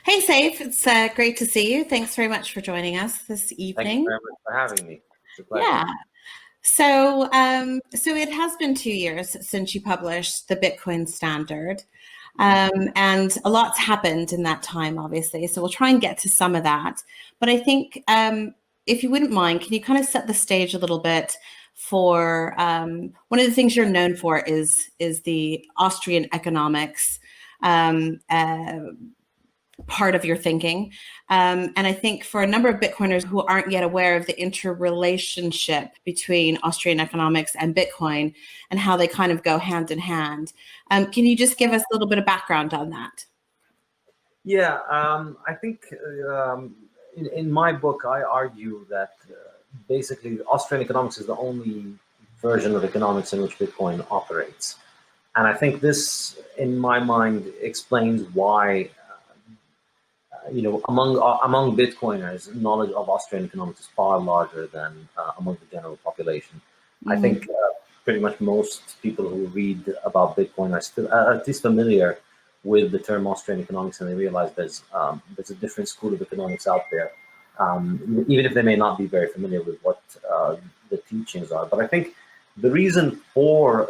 Hey, Saif, it's great to see you. Thanks very much for joining us this Thank you evening. very much for having me. It's a pleasure. Yeah. So it has been 2 years since you published the Bitcoin standard, and a lot's happened in that time, obviously. So we'll try and get to some of that. But I think, if you wouldn't mind, can you kind of set the stage a little bit for one of the things you're known for is the Austrian economics. Um, uh, Part of your thinking. And I think for a number of Bitcoiners who aren't yet aware of the interrelationship between Austrian economics and Bitcoin and how they kind of go hand in hand, can you just give us a little bit of background on that? Yeah, I think in my book, I argue that basically Austrian economics is the only version of economics in which Bitcoin operates. And I think this, in my mind, explains why among Bitcoiners, knowledge of Austrian economics is far larger than among the general population. I think pretty much most people who read about Bitcoin are still at least familiar with the term Austrian economics, and they realize there's a different school of economics out there, even if they may not be very familiar with what the teachings are. But I think the reason for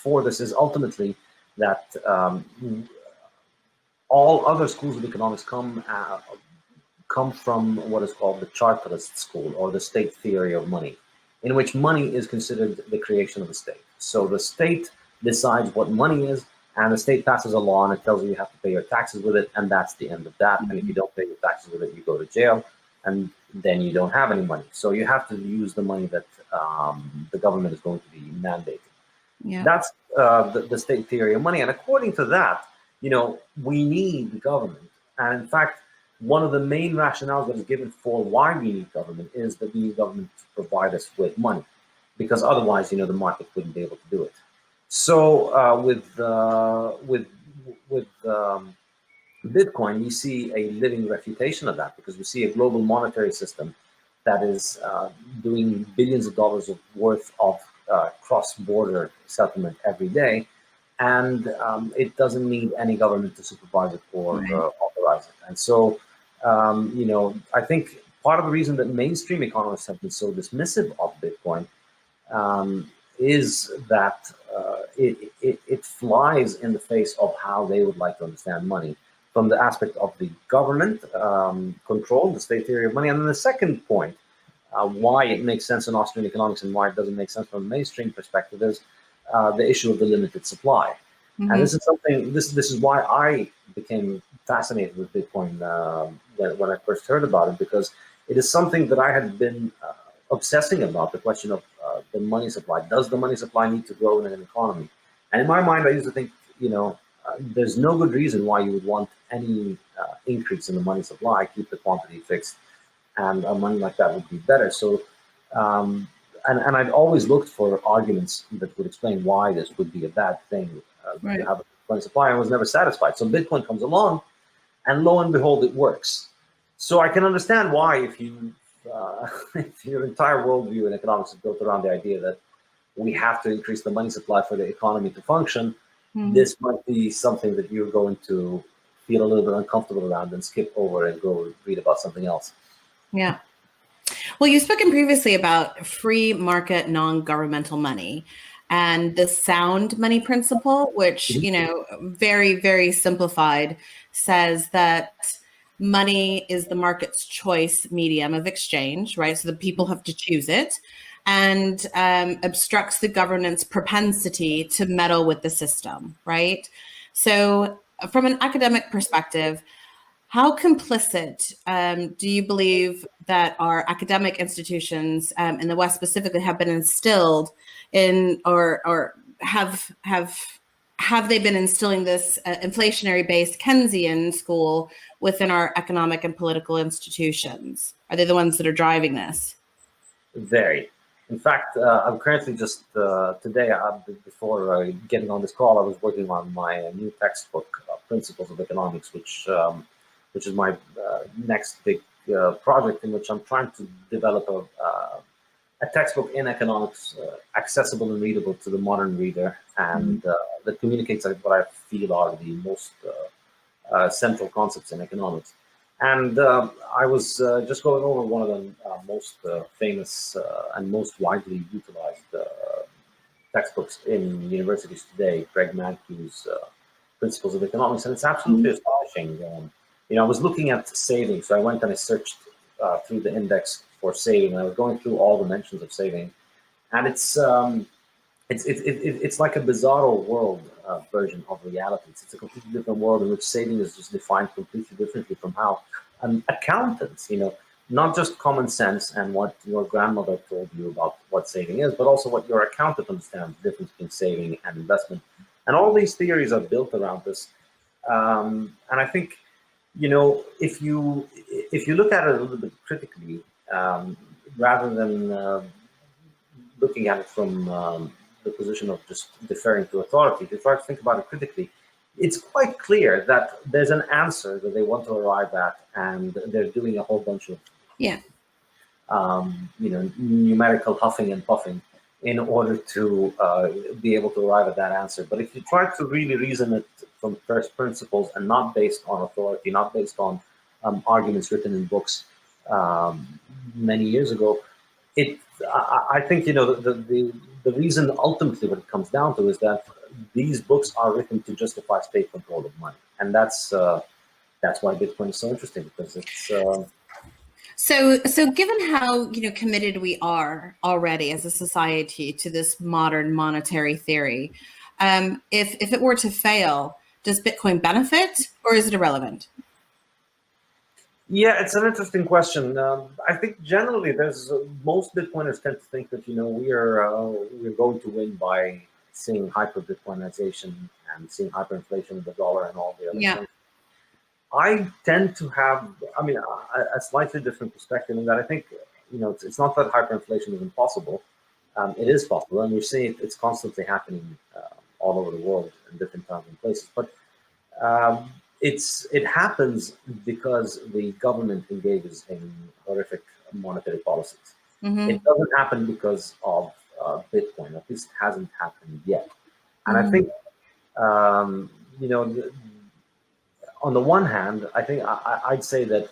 for this is ultimately that all other schools of economics come from what is called the Chartist school, or the state theory of money, in which money is considered the creation of the state. So the state decides what money is, and the state passes a law and it tells you have to pay your taxes with it, and that's the end of that. And if you don't pay your taxes with it, you go to jail, and then you don't have any money. So you have to use the money that the government is going to be mandating. Yeah. That's the state theory of money. And according to that, we need government. And in fact, one of the main rationales that is given for why we need government is that we need government to provide us with money, because otherwise, the market wouldn't be able to do it. So with Bitcoin, we see a living refutation of that, because we see a global monetary system that is doing billions of dollars worth of cross-border settlement every day, and it doesn't need any government to supervise it or authorize it. And so, I think part of the reason that mainstream economists have been so dismissive of Bitcoin is that it flies in the face of how they would like to understand money, from the aspect of the government control, the state theory of money. And then the second point, why it makes sense in Austrian economics and why it doesn't make sense from a mainstream perspective, is the issue of the limited supply. And this is something, this is why I became fascinated with Bitcoin when I first heard about it, because it is something that I had been obsessing about, the question of the money supply. Does the money supply need to grow in an economy? And in my mind, I used to think, there's no good reason why you would want any increase in the money supply. Keep the quantity fixed, and money like that would be better. So, and I'd always looked for arguments that would explain why this would be a bad thing to have a Bitcoin supply. I was never satisfied. So Bitcoin comes along, and lo and behold, it works. So I can understand why, if your entire worldview in economics is built around the idea that we have to increase the money supply for the economy to function, this might be something that you're going to feel a little bit uncomfortable around and skip over and go read about something else. Yeah. Well, you've spoken previously about free market non-governmental money and the sound money principle, which, very, very simplified, says that money is the market's choice medium of exchange, right? So the people have to choose it, and obstructs the government's propensity to meddle with the system, right? So from an academic perspective, how complicit do you believe that our academic institutions in the West specifically have been instilled in, or have they been instilling this inflationary-based Keynesian school within our economic and political institutions? Are they the ones that are driving this? Very. In fact, I'm currently just today, before getting on this call, I was working on my new textbook, Principles of Economics, which is my next big project, in which I'm trying to develop a textbook in economics, accessible and readable to the modern reader, and that communicates what I feel are the most central concepts in economics. And I was just going over one of the most famous and most widely utilized textbooks in universities today, Greg Mankiw's Principles of Economics, and it's absolutely astonishing. I was looking at saving, so I went and I searched through the index for saving, and I was going through all the mentions of saving, and it's like a bizarro world version of reality. It's a completely different world in which saving is just defined completely differently from how accountants, not just common sense and what your grandmother told you about what saving is, but also what your accountant understands the difference between saving and investment. And all these theories are built around this. And I think, if you look at it a little bit critically, rather than looking at it from the position of just deferring to authority, if you try to think about it critically, it's quite clear that there's an answer that they want to arrive at, and they're doing a whole bunch of numerical huffing and puffing in order to be able to arrive at that answer. But if you try to really reason it from first principles and not based on authority, not based on arguments written in books many years ago, I think the reason ultimately what it comes down to is that these books are written to justify state control of money, and that's why Bitcoin is so interesting, because it's. So given how committed we are already as a society to this modern monetary theory, if it were to fail, does Bitcoin benefit or is it irrelevant? Yeah, it's an interesting question. I think generally most Bitcoiners tend to think that we're going to win by seeing hyper Bitcoinization and seeing hyperinflation of the dollar and all the other things. I tend to have, a slightly different perspective in that I think, it's not that hyperinflation is impossible. It is possible, and we're seeing it's constantly happening all over the world in different times and places. But it happens because the government engages in horrific monetary policies. It doesn't happen because of Bitcoin. At least it hasn't happened yet. And I think, on the one hand, I think I'd say that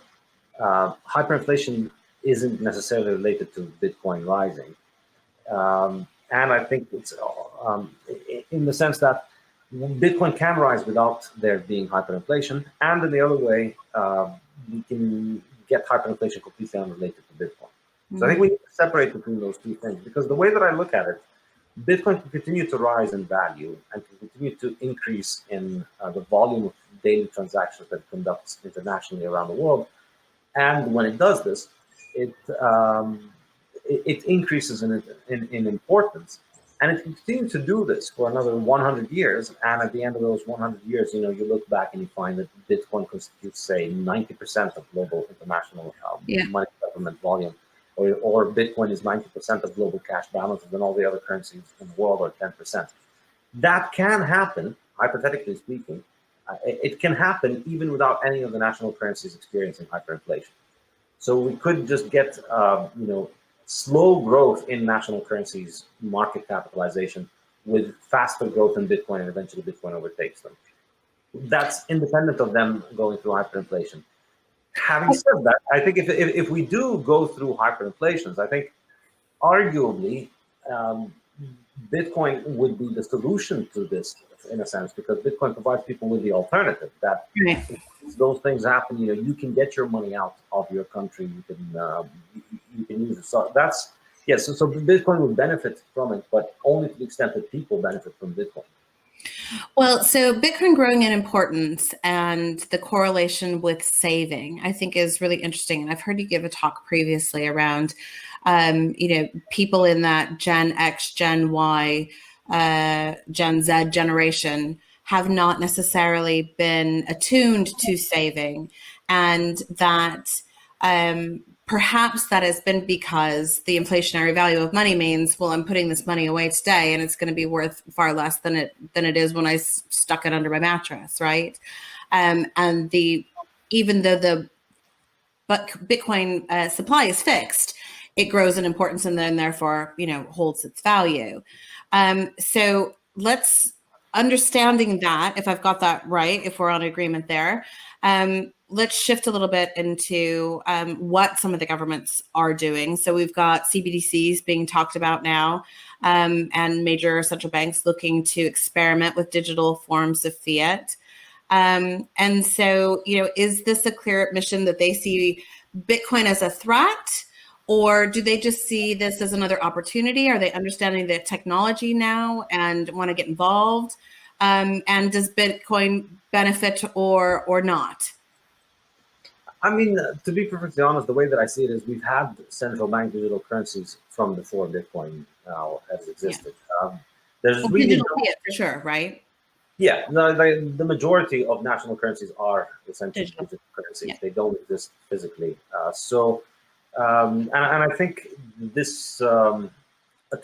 hyperinflation isn't necessarily related to Bitcoin rising. And I think it's in the sense that Bitcoin can rise without there being hyperinflation. And in the other way, we can get hyperinflation completely unrelated to Bitcoin. So I think we need to separate between those two things, because the way that I look at it, Bitcoin can continue to rise in value and can continue to increase in the volume of daily transactions that it conducts internationally around the world. And when it does this, it increases in importance. And it can continue to do this for another 100 years. And at the end of those 100 years, you look back and you find that Bitcoin constitutes, say, 90% of global international money settlement volume. Or Bitcoin is 90% of global cash balances, and all the other currencies in the world are 10%. That can happen, hypothetically speaking. It can happen even without any of the national currencies experiencing hyperinflation. So we could just get, slow growth in national currencies, market capitalization, with faster growth in Bitcoin, and eventually Bitcoin overtakes them. That's independent of them going through hyperinflation. Having said that, I think if we do go through hyperinflations, I think arguably Bitcoin would be the solution to this, in a sense, because Bitcoin provides people with the alternative that if those things happen, you can get your money out of your country, you can use it. So that's, yes, so Bitcoin would benefit from it, but only to the extent that people benefit from Bitcoin. Well, so Bitcoin growing in importance and the correlation with saving, I think, is really interesting. And I've heard you give a talk previously around, people in that Gen X, Gen Y, Gen Z generation have not necessarily been attuned to saving, and that perhaps that has been because the inflationary value of money means, well, I'm putting this money away today and it's going to be worth far less than it is when I stuck it under my mattress, right? And even though the Bitcoin supply is fixed, it grows in importance and then therefore, holds its value. So let's, understanding that, if I've got that right, if we're on agreement there, let's shift a little bit into what some of the governments are doing. So we've got CBDCs being talked about now, and major central banks looking to experiment with digital forms of fiat. And so, is this a clear admission that they see Bitcoin as a threat? Or do they just see this as another opportunity? Are they understanding the technology now and want to get involved? And does Bitcoin benefit or not? I mean, to be perfectly honest, the way that I see it is we've had central bank digital currencies from before Bitcoin now has existed. Yeah. There's really digital fiat for sure, right? Yeah, the majority of national currencies are essentially digital currencies. Yeah. They don't exist physically. And I think this, to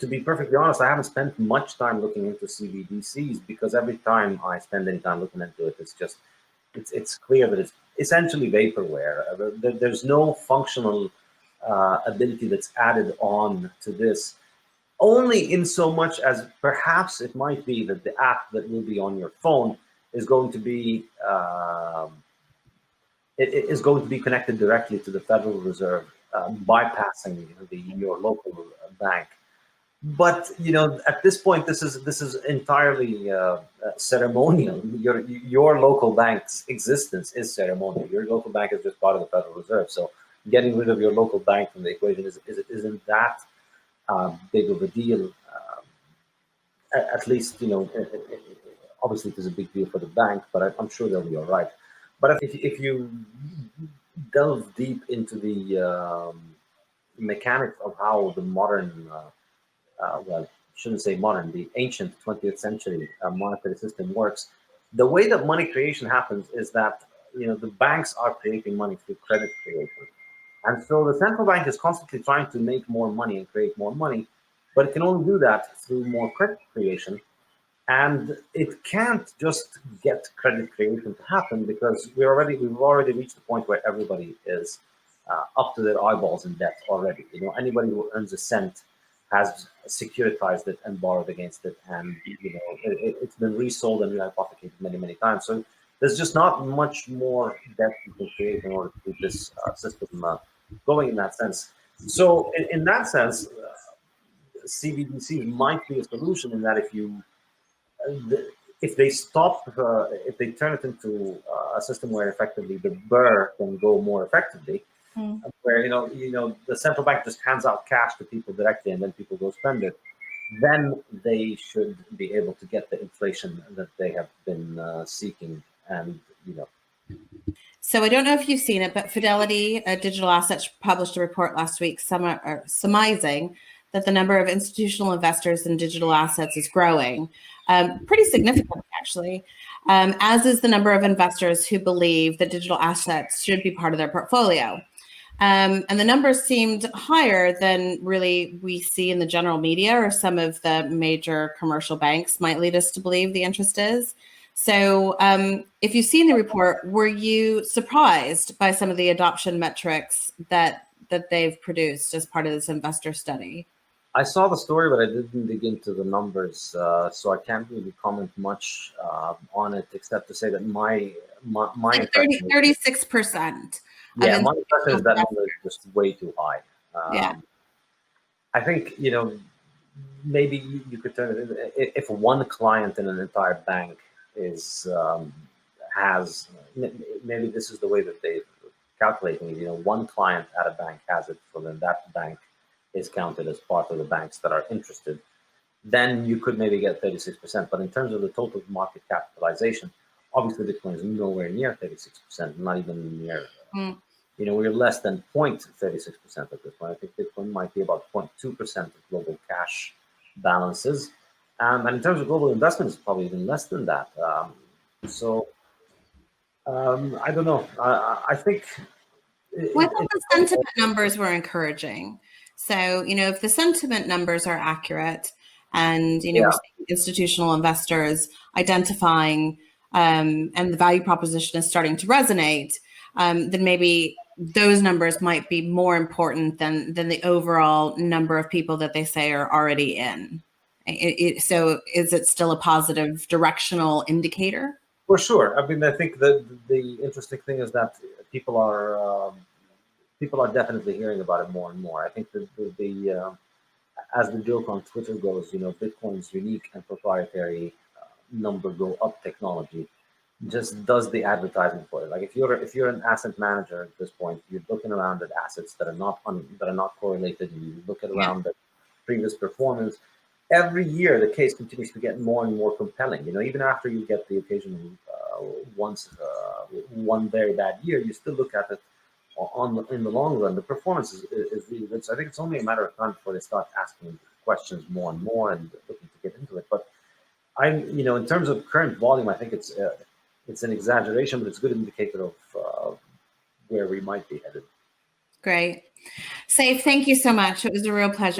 be perfectly honest, I haven't spent much time looking into CBDCs because every time I spend any time looking into it, it's clear that it's essentially vaporware. There's no functional ability that's added on to this. Only in so much as perhaps it might be that the app that will be on your phone is going to be connected directly to the Federal Reserve, bypassing your local bank. But at this point, this is entirely ceremonial. Your local bank's existence is ceremonial. Your local bank is just part of the Federal Reserve. So getting rid of your local bank from the equation isn't that big of a deal. At least, obviously it is a big deal for the bank, but I'm sure they'll be all right. But if you delve deep into the mechanics of how the modern, well, shouldn't say modern, the ancient 20th century monetary system works, the way that money creation happens is that, the banks are creating money through credit creation. And so the central bank is constantly trying to make more money and create more money, but it can only do that through more credit creation. And it can't just get credit creation to happen because we've already reached the point where everybody is up to their eyeballs in debt already. Anybody who earns a cent has securitized it and borrowed against it, and it's been resold and rehypothecated many, many times. So there's just not much more debt you can create in order to keep this system going in that sense. So in that sense, CBDC might be a solution in that if they stop, if they turn it into a system where effectively the burr can go more effectively, where the central bank just hands out cash to people directly and then people go spend it, then they should be able to get the inflation that they have been seeking. And So I don't know if you've seen it, but Fidelity Digital Assets published a report last week surmising that the number of institutional investors in digital assets is growing, pretty significantly, actually, as is the number of investors who believe that digital assets should be part of their portfolio. And the numbers seemed higher than really we see in the general media or some of the major commercial banks might lead us to believe the interest is. So if you've seen the report, were you surprised by some of the adoption metrics that they've produced as part of this investor study? I saw the story, but I didn't dig into the numbers, so I can't really comment much on it, except to say that my like 36%. Yeah, my impression is that number is just way too high. Yeah. I think, maybe you could turn it, if one client in an entire bank maybe this is the way that they're calculating it. One client at a bank has it, so then that bank is counted as part of the banks that are interested. Then you could maybe get 36%. But in terms of the total market capitalization, obviously Bitcoin is nowhere near 36%, not even near. We're less than 0.36% at this point. I think Bitcoin might be about 0.2% of global cash balances. And in terms of global investment, it's probably even less than that. I don't know. I think... Well, I thought the sentiment numbers were encouraging. So, if the sentiment numbers are accurate and, we're seeing institutional investors identifying and the value proposition is starting to resonate, then maybe those numbers might be more important than the overall number of people that they say are already in. So is it still a positive directional indicator? For sure. I mean, I think the interesting thing is that people are definitely hearing about it more and more. I think that as the joke on Twitter goes, Bitcoin's unique and proprietary number go up technology just does the advertising for it. Like if you're an asset manager at this point, you're looking around at assets that are not correlated. You look at around the previous performance. Every year, the case continues to get more and more compelling. Even after you get the occasional one very bad year, you still look at it in the long run. The performance is really good. So I think it's only a matter of time before they start asking questions more and more and looking to get into it. But in terms of current volume, I think it's an exaggeration, but it's a good indicator of where we might be headed. Great. Saif, thank you so much. It was a real pleasure.